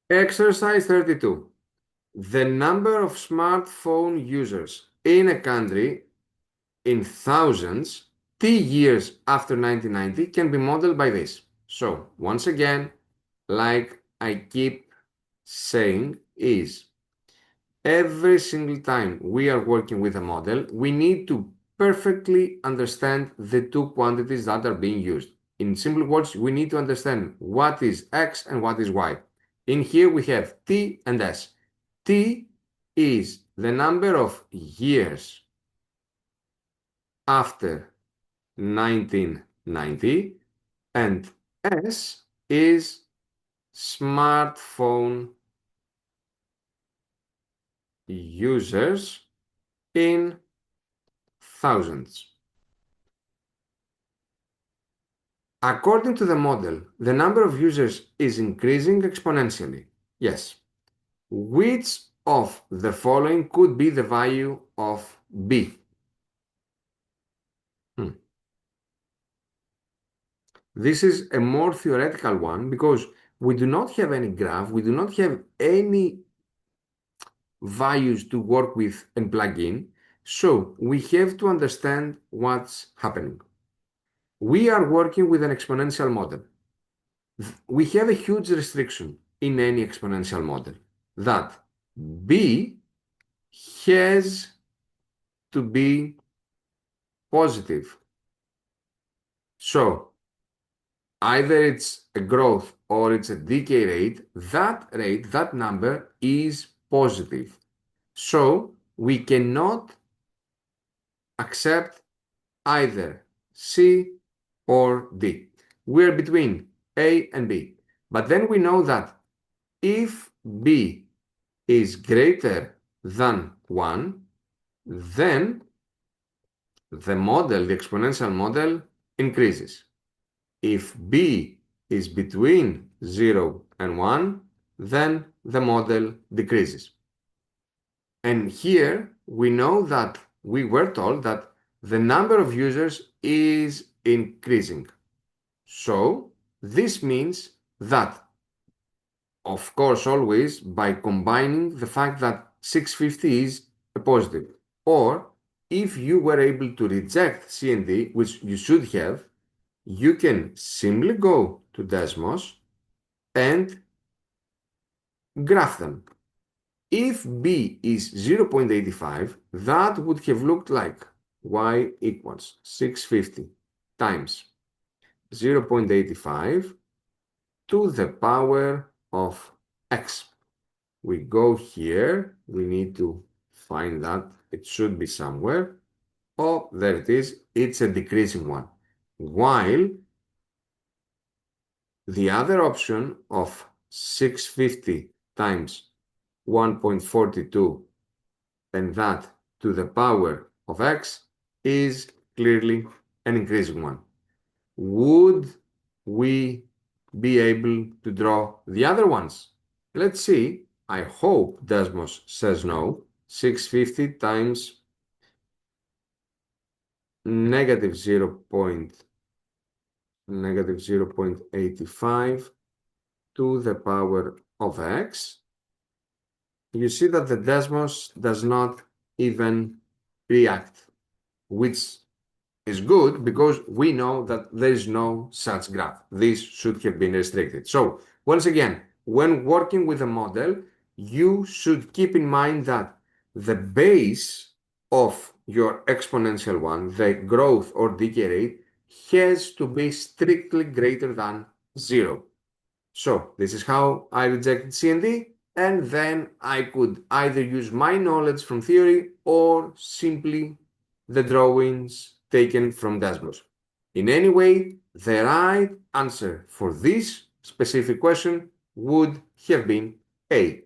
Exercise 32. The number of smartphone users in a country in thousands, T years after 1990 can be modeled by this. So, once again, like I keep saying, is every single time we are working with a model, we need to perfectly understand the two quantities that are being used. In simple words, we need to understand what is x and what is y. In here we have t and s. T is the number of years after 1990 and S is smartphone users in thousands. According to the model, the number of users is increasing exponentially. Yes. Which of the following could be the value of B? This is a more theoretical one because we do not have any graph, we do not have any values to work with and plug in. So we have to understand what's happening. We are working with an exponential model. We have a huge restriction in any exponential model that B has to be positive. So either it's a growth or it's a decay rate, that number is positive. So we cannot accept either C or D. We're between A and B. But then we know that if B is greater than 1, then the model, the exponential model, increases. If B is between 0 and 1, then the model decreases. And here we know that we were told that the number of users is increasing. So this means that, of course, always by combining the fact that 650 is a positive, or if you were able to reject C and D, which you should have, you can simply go to Desmos and graph them. If B is 0.85, that would have looked like y equals 650 times 0.85 to the power of x. We go here, we need to find that, it should be somewhere. Oh, there it is, it's a decreasing one. While the other option of 650 times 1.42 and that to the power of x is clearly an increasing one. Would we be able to draw the other ones? Let's see. I hope Desmos says no. 650 times negative 0.85 to the power of x. You see that the Desmos does not even react, which is good because we know that there is no such graph. This should have been restricted. So once again, when working with a model, you should keep in mind that the base of your exponential one, the growth or decay rate, has to be strictly greater than 0. So this is how I rejected C and D, and then I could either use my knowledge from theory or simply the drawings taken from Desmos. In any way, the right answer for this specific question would have been A.